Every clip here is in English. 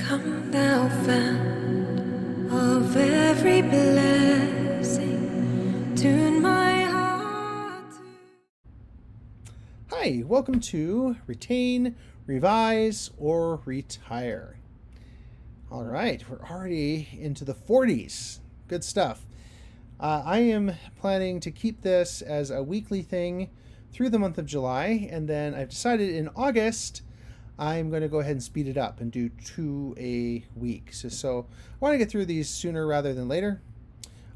Come thou fount of every blessing, tune my heart to... Hi, welcome to Retain, Revise, or Retire. All right, we're already into the 40s. Good stuff. I am planning to keep this as a weekly thing through the month of July, and then I've decided in August I'm going to go ahead and speed it up and do 2 a week. So I want to get through these sooner rather than later.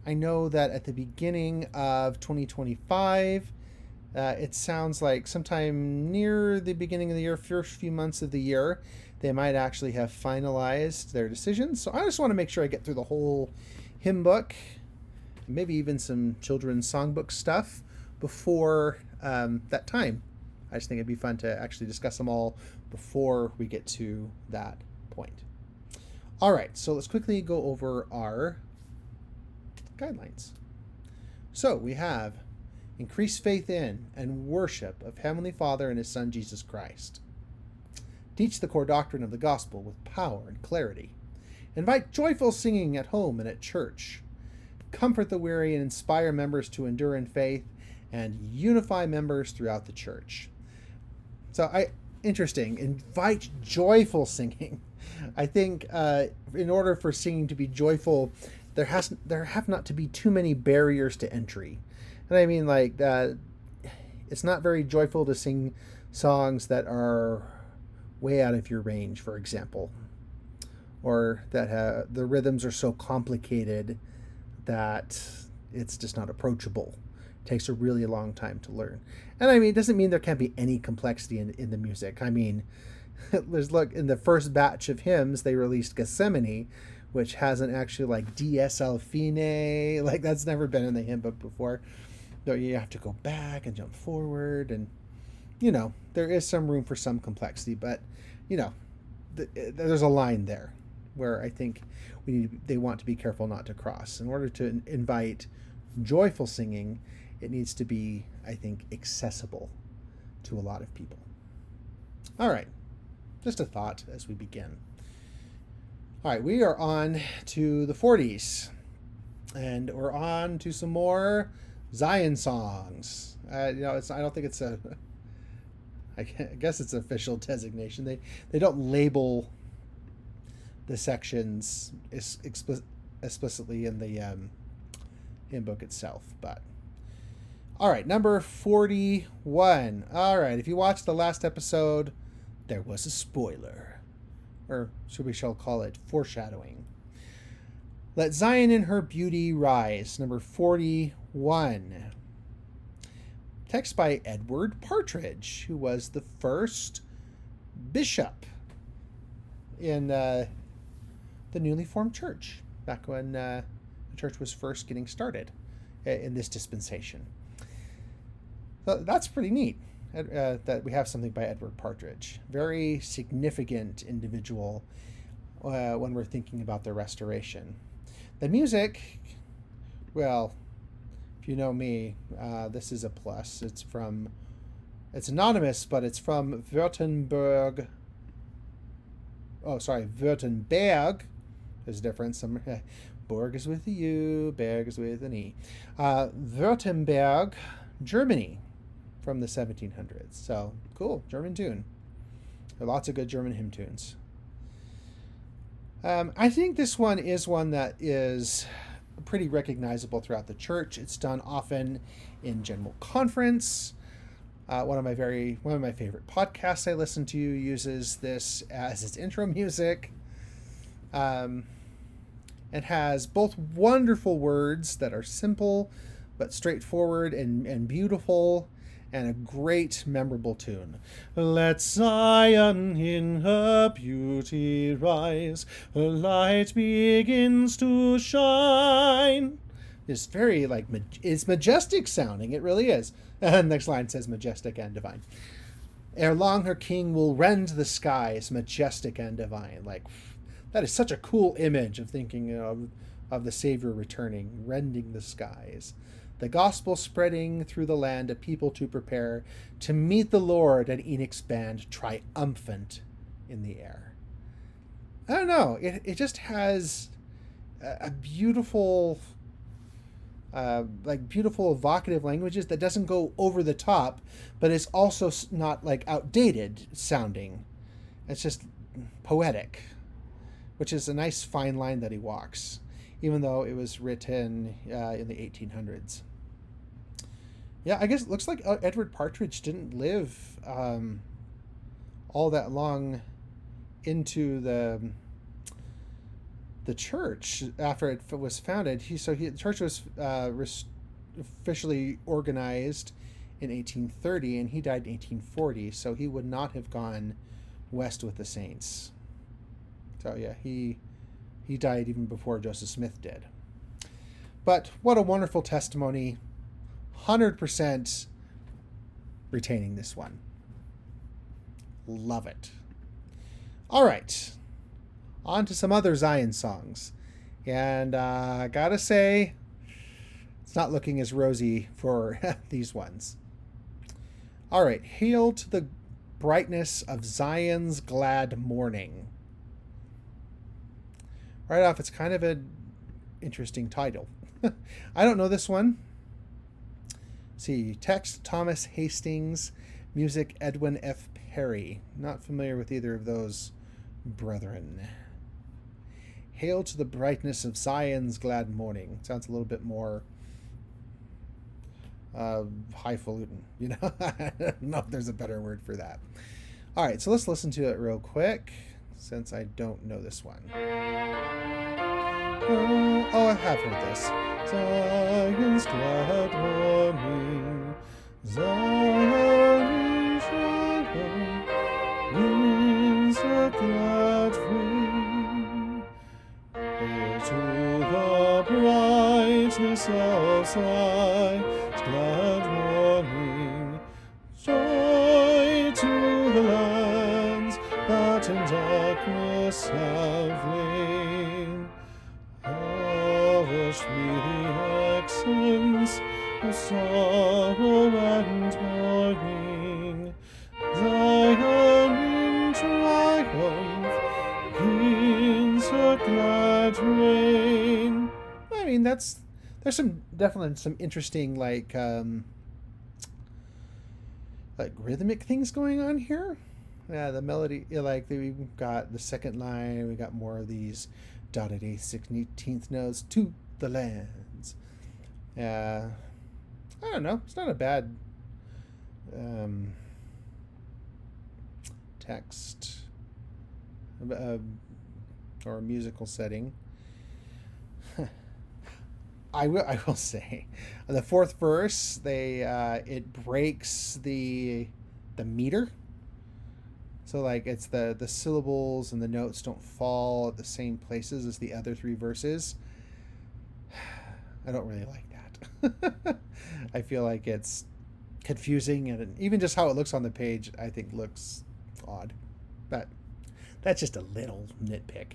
I know that at the beginning of 2025, it sounds like sometime near the beginning of the year, first few months of the year, they might actually have finalized their decisions. So I just want to make sure I get through the whole hymn book, maybe even some children's songbook stuff before that time. I just think it'd be fun to actually discuss them all before we get to that point. All right, so let's quickly go over our guidelines. So we have increase faith in and worship of Heavenly Father and His Son, Jesus Christ. Teach the core doctrine of the gospel with power and clarity. Invite joyful singing at home and at church. Comfort the weary and inspire members to endure in faith, and unify members throughout the church. So interesting. Invite joyful singing. I think in order for singing to be joyful, there have not to be too many barriers to entry. And I mean, like, it's not very joyful to sing songs that are way out of your range, for example, or that the rhythms are so complicated that it's just not approachable. It takes a really long time to learn. And I mean, it doesn't mean there can't be any complexity in the music. I mean, look, in the first batch of hymns, they released Gethsemane, which hasn't actually like Dies al fine, like that's never been in the hymn book before. So you have to go back and jump forward, and there is some room for some complexity, but there's a line there where I think they want to be careful not to cross. In order to invite joyful singing, it needs to be, I think, accessible to a lot of people. All right, just a thought as we begin. All right, we are on to the 40s, and we're on to some more Zion songs. I don't think it's I guess it's an official designation. They don't label the sections explicitly in the hymn book itself, but all right, number 41. All right, if you watched the last episode, there was a spoiler, or we shall call it foreshadowing. Let Zion in her beauty rise, number 41. Text by Edward Partridge, who was the first bishop in the newly formed church, back when the church was first getting started in this dispensation. So that's pretty neat that we have something by Edward Partridge. Very significant individual when we're thinking about the restoration. The music, well, if you know me, this is a plus. It's anonymous, but it's from Württemberg. Oh, sorry, Württemberg. There's a difference. Borg is with a U, Berg is with an E. Württemberg, Germany, from the 1700s. So, cool, German tune. There are lots of good German hymn tunes. I think this one is one that is pretty recognizable throughout the church. It's done often in general conference. One of my favorite podcasts I listen to uses this as its intro music. It has both wonderful words that are simple but straightforward and beautiful, and a great memorable tune. Let Zion in her beauty rise, her light begins to shine. It's very it's majestic sounding. It really is. And the next line says majestic and divine. Ere long her king will rend the skies, majestic and divine. Like, that is such a cool image of thinking of the Savior returning, rending the skies. The gospel spreading through the land, a people to prepare to meet the Lord, and Enoch's band triumphant in the air. I don't know. It just has a beautiful, like beautiful evocative languages that doesn't go over the top, but it's also not like outdated sounding. It's just poetic, which is a nice fine line that he walks, even though it was written in the 1800s. Yeah, I guess it looks like Edward Partridge didn't live all that long into the church after it was founded. The church was officially organized in 1830, and he died in 1840. So he would not have gone west with the saints. So yeah, he died even before Joseph Smith did. But what a wonderful testimony! 100% retaining this one. Love it. All right, on to some other Zion songs. And gotta say, it's not looking as rosy for these ones. All right, Hail to the Brightness of Zion's Glad Morning. Right off, it's kind of an interesting title. I don't know this one. See, text Thomas Hastings, music Edwin F. Perry. Not familiar with either of those brethren. Hail to the brightness of Zion's glad morning. Sounds a little bit more highfalutin, you know? I don't know if there's a better word for that. All right, so let's listen to it real quick, since I don't know this one. Oh, I have heard this. Zion's glad morning, Zion is shining, winds a glad rain. Hail to the brightness of Zion's glad morning, joy to the lands that in darkness have lain. Hush me the accents of sorrow and mourning, Zion in triumph begins her glad reign. I mean, there's definitely some interesting like rhythmic things going on here. Yeah, the melody, like we've got the second line, we got more of these dotted 8th, 16th notes to the lands. I don't know. It's not a bad text or musical setting. I will say, the fourth verse, it breaks the meter. So like it's the syllables and the notes don't fall at the same places as the other three verses. I don't really like that. I feel like it's confusing, and even just how it looks on the page, I think looks odd. But that's just a little nitpick.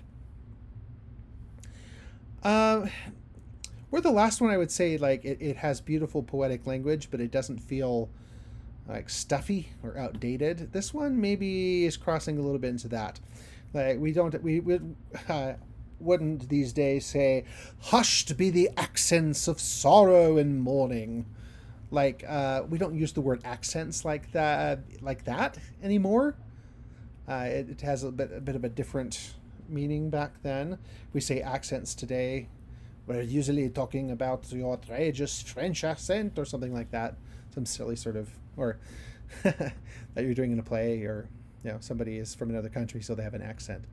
We're the last one I would say, like it has beautiful poetic language, but it doesn't feel like stuffy or outdated. This one maybe is crossing a little bit into that. Like we wouldn't these days say, "Hushed be the accents of sorrow and mourning." Like we don't use the word accents like that anymore. It has a bit of a different meaning back then. We say accents today. We're usually talking about your outrageous French accent or something like that. Some silly sort of, or that you're doing in a play, or somebody is from another country, so they have an accent.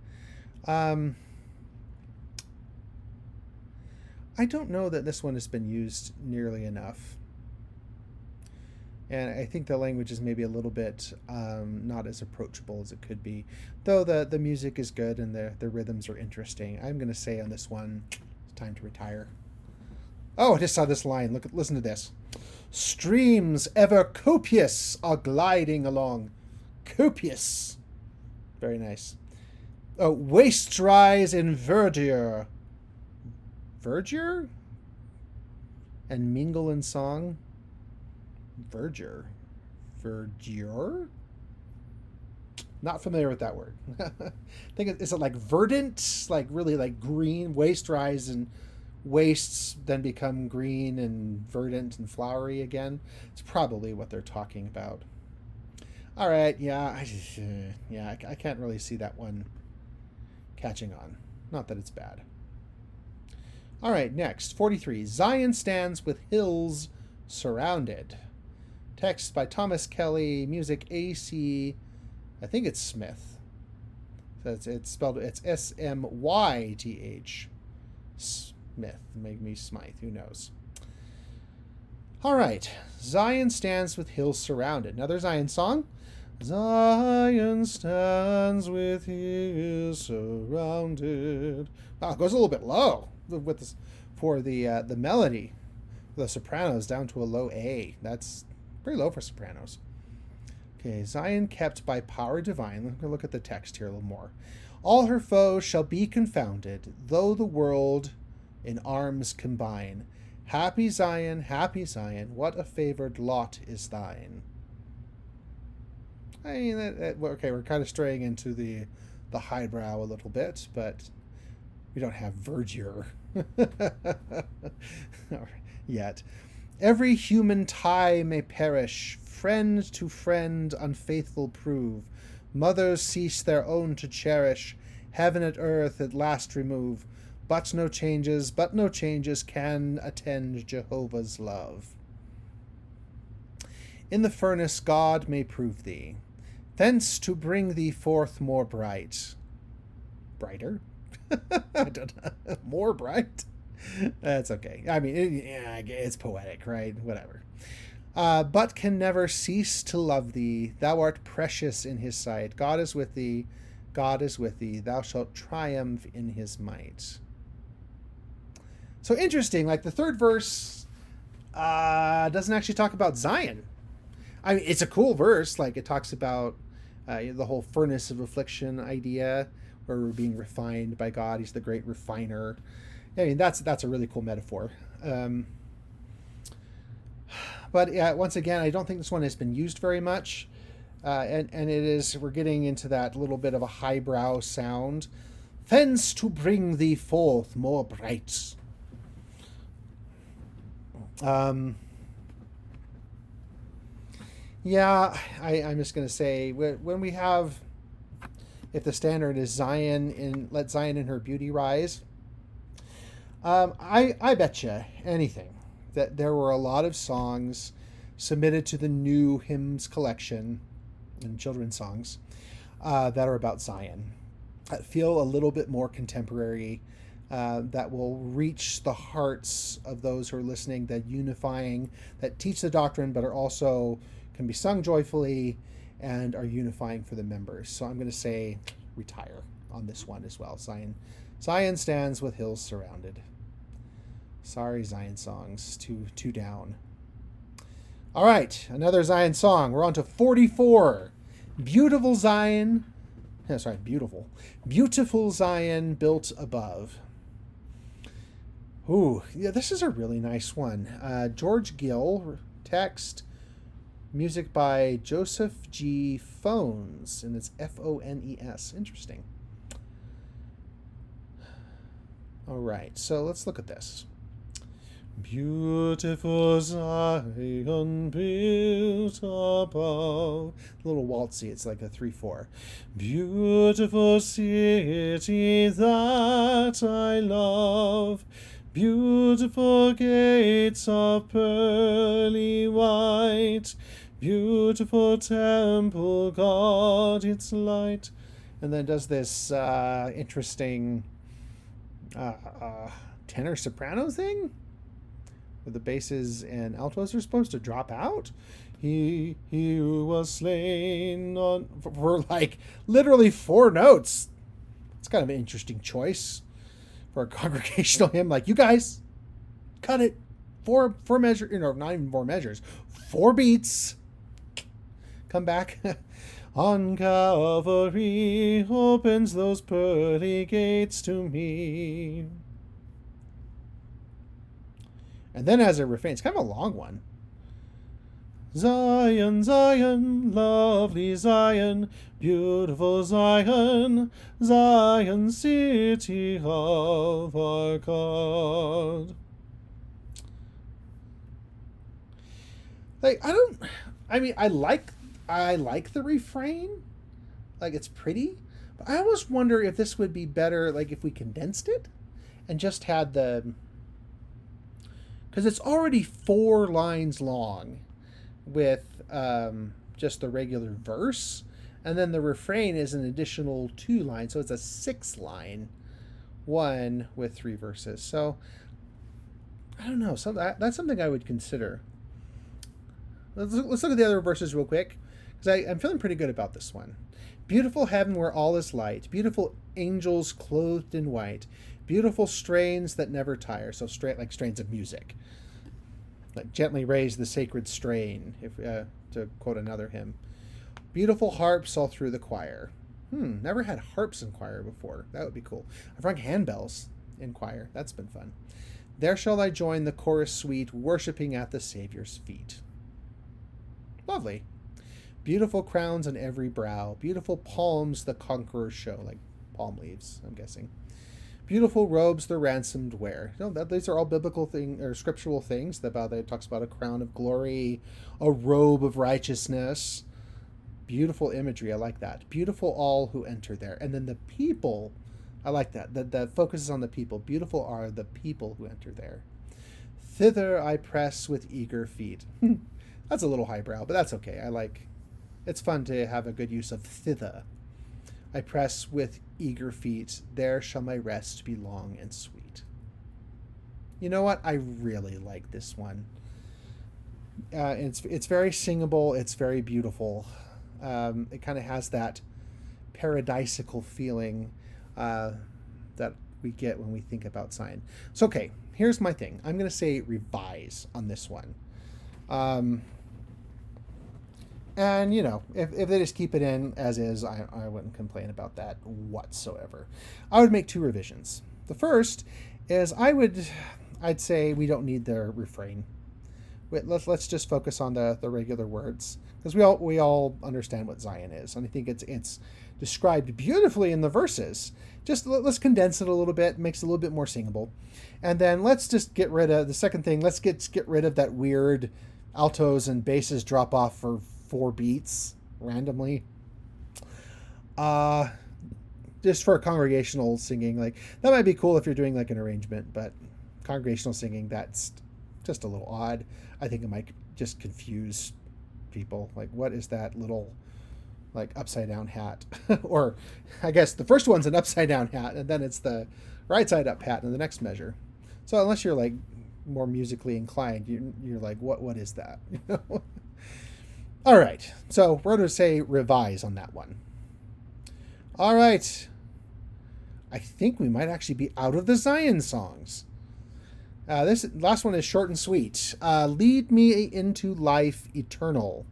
I don't know that this one has been used nearly enough, and I think the language is maybe a little bit not as approachable as it could be, though the music is good and the rhythms are interesting. I'm going to say on this one, it's time to retire. Oh, I just saw this line. Listen to this. Streams ever copious are gliding along. Copious. Very nice. Oh, wastes rise in verdure. Verdure? And mingle in song? Verdure. Verdure? Not familiar with that word. I think is it like verdant, like really like green, waste rise and wastes then become green and verdant and flowery again. It's probably what they're talking about. All right, yeah, I can't really see that one catching on. Not that it's bad. All right, next, 43. Zion stands with hills surrounded. Text by Thomas Kelly, music AC, I think it's Smith. So it's spelled, it's Smyth. Smith, maybe Smythe, who knows. All right, Zion stands with hills surrounded. Another Zion song. Zion stands with hills surrounded. Wow, it goes a little bit low with this, for the melody. The sopranos down to a low A. That's pretty low for sopranos. Okay, Zion kept by power divine. Let me look at the text here a little more. All her foes shall be confounded, though the world in arms combine. Happy Zion, what a favored lot is thine. I mean, okay, we're kind of straying into the highbrow a little bit, but we don't have verdure yet. Every human tie may perish, friend to friend unfaithful prove. Mothers cease their own to cherish, heaven and earth at last remove. But no changes can attend Jehovah's love. In the furnace God may prove thee, thence to bring thee forth more bright. Brighter? I don't know. More bright? That's okay. I mean, it's poetic, right? Whatever. But can never cease to love thee. Thou art precious in his sight. God is with thee. God is with thee. Thou shalt triumph in his might. So interesting. Like the third verse doesn't actually talk about Zion. I mean, it's a cool verse. Like it talks about the whole furnace of affliction idea, where we're being refined by God. He's the great refiner. I mean, that's a really cool metaphor. But yeah, once again, I don't think this one has been used very much. And it is, we're getting into that little bit of a highbrow sound. Thence to bring thee forth more bright. Yeah, I'm just going to say, when we have, if the standard is Zion, let Zion in her beauty rise, I bet you anything that there were a lot of songs submitted to the new hymns collection and children's songs that are about Zion, that feel a little bit more contemporary, that will reach the hearts of those who are listening, that unifying, that teach the doctrine, but are also can be sung joyfully and are unifying for the members. So I'm going to say retire on this one as well. Zion stands with hills surrounded. Sorry, Zion songs, two down. All right, another Zion song. We're on to 44. Beautiful Zion. Beautiful Zion built above. Ooh, yeah, this is a really nice one. George Gill, text, music by Joseph G. Phones, and it's Phones. Interesting. All right, so let's look at this. Beautiful Zion built above. A little waltzy, it's like a 3/4. Beautiful city that I love. Beautiful gates of pearly white. Beautiful temple, God, its light. And then does this interesting tenor soprano thing, where the basses and altos are supposed to drop out. He who was slain for like literally 4 notes. It's kind of an interesting choice for a congregational hymn. Like, you guys, cut it. 4 measures, not even 4 measures, 4 beats. Come back. On Calvary opens those pearly gates to me. And then as a refrain, it's kind of a long one. Zion, Zion, lovely Zion, beautiful Zion, Zion, city of our God. Like, I like the refrain. Like, it's pretty, but I almost wonder if this would be better, like, if we condensed it and just had because it's already 4 lines long with just the regular verse, and then the refrain is an additional 2 lines, so it's a 6 line one with 3 verses. So I don't know. That's something I would consider. Let's look at the other verses real quick, because I'm feeling pretty good about this one. Beautiful heaven where all is light, beautiful angels clothed in white, beautiful strains that never tire. So straight like strains of music, like gently raise the sacred strain, if to quote another hymn. Beautiful harps all through the choir. Never had harps in choir before. That would be cool. I've rung handbells in choir. That's been fun. There shall I join the chorus sweet, worshiping at the Savior's feet. Lovely. Beautiful crowns on every brow. Beautiful palms the conquerors show, like palm leaves, I'm guessing. Beautiful robes the ransomed wear. These are all biblical or scriptural things. That talks about a crown of glory, a robe of righteousness. Beautiful imagery. I like that. Beautiful all who enter there. And then the people, I like that. That focuses on the people. Beautiful are the people who enter there. Thither I press with eager feet. That's a little highbrow, but that's okay. It's fun to have a good use of thither. I press with eager feet. There shall my rest be long and sweet. You know what? I really like this one. It's very singable. It's very beautiful. It kind of has that paradisical feeling that we get when we think about Zion. So, okay, here's my thing. I'm going to say revise on this one. And, if they just keep it in as is, I wouldn't complain about that whatsoever. I would make 2 revisions. The first is I'd say we don't need the refrain. Let's just focus on the regular words, because we all understand what Zion is, and I think it's described beautifully in the verses. Just let's condense it a little bit, makes it a little bit more singable, and then let's just get rid of the second thing. Let's get rid of that weird altos and basses drop off for 4 beats randomly. Just for congregational singing, like that might be cool if you're doing like an arrangement, but congregational singing, that's just a little odd. I think it might just confuse people. Like, what is that little like upside down hat? Or I guess the first one's an upside down hat, and then it's the right side up hat in the next measure. So unless you're like more musically inclined, you're like, what is that? All right, so we're going to say revise on that one. All right, I think we might actually be out of the Zion songs. This last one is short and sweet. Lead me into life eternal.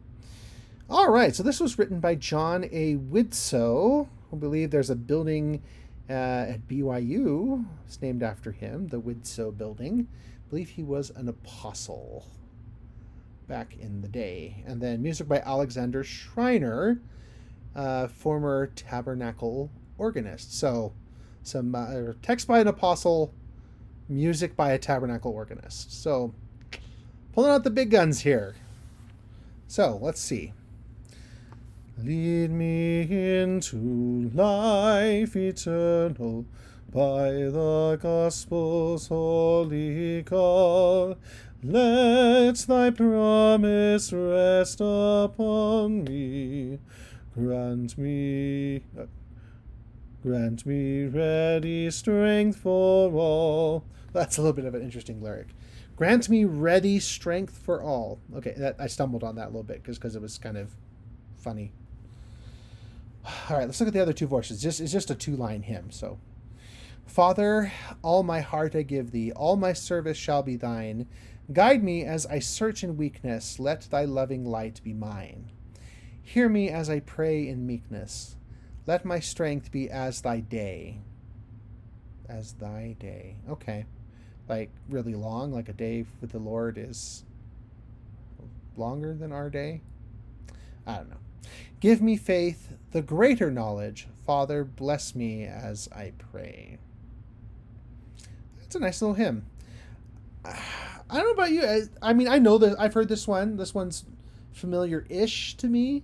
All right, so this was written by John A. Widtsoe. I believe there's a building at BYU. It's named after him, the Widtsoe Building. I believe he was an apostle back in the day. And then music by Alexander Schreiner, former tabernacle organist. So some text by an apostle, music by a tabernacle organist. So pulling out the big guns here. So let's see. Lead me into life eternal by the gospel's holy call. Let thy promise rest upon me. Grant me ready strength for all. That's a little bit of an interesting lyric. Grant me ready strength for all. Okay, I stumbled on that a little bit because it was kind of funny. All right, let's look at the other 2 verses. It's just a 2-line hymn. So, Father, all my heart I give thee, all my service shall be thine. Guide me as I search in weakness, let thy loving light be mine. Hear me as I pray in meekness, let my strength be as thy day. As thy day. Okay. Like really long, like a day with the Lord is longer than our day. I don't know. Give me faith, the greater knowledge. Father, bless me as I pray. That's a nice little hymn. I don't know about you. I mean, I know that I've heard this one. This one's familiar-ish to me.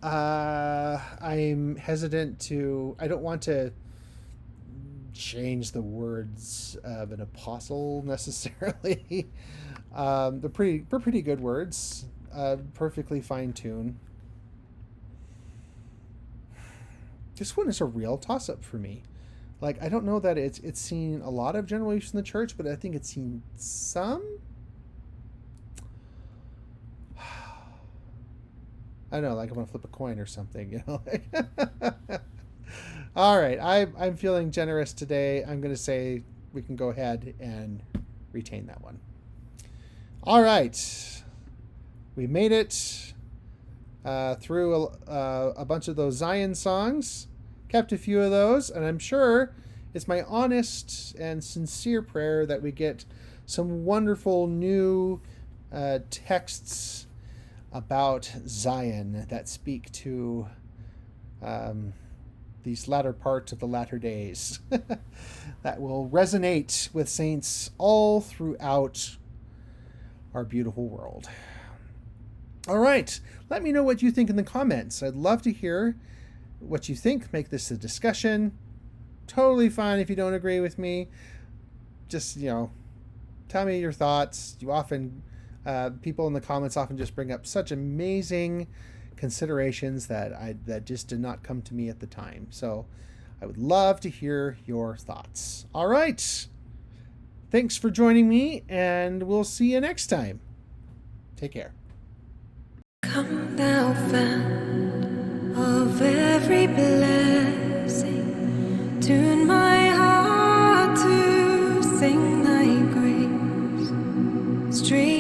I'm hesitant to... I don't want to change the words of an apostle necessarily. They're pretty good words. Perfectly fine tune. This one is a real toss-up for me. Like, I don't know that it's seen a lot of general use in the church, but I think it's seen some. I don't know, like I'm gonna flip a coin or something, you know. All right, I'm feeling generous today. I'm gonna say we can go ahead and retain that one. All right, we made it through a bunch of those Zion songs. Kept a few of those, and I'm sure it's my honest and sincere prayer that we get some wonderful new texts about Zion that speak to these latter parts of the latter days that will resonate with saints all throughout our beautiful world. All right, let me know what you think in the comments. I'd love to hear what you think. Make this a discussion. Totally fine if you don't agree with me. Just, tell me your thoughts. You often, people in the comments often just bring up such amazing considerations that just did not come to me at the time. So I would love to hear your thoughts. All right. Thanks for joining me, and we'll see you next time. Take care. Come thou fount of every blessing, tune my heart to sing thy grace. Stream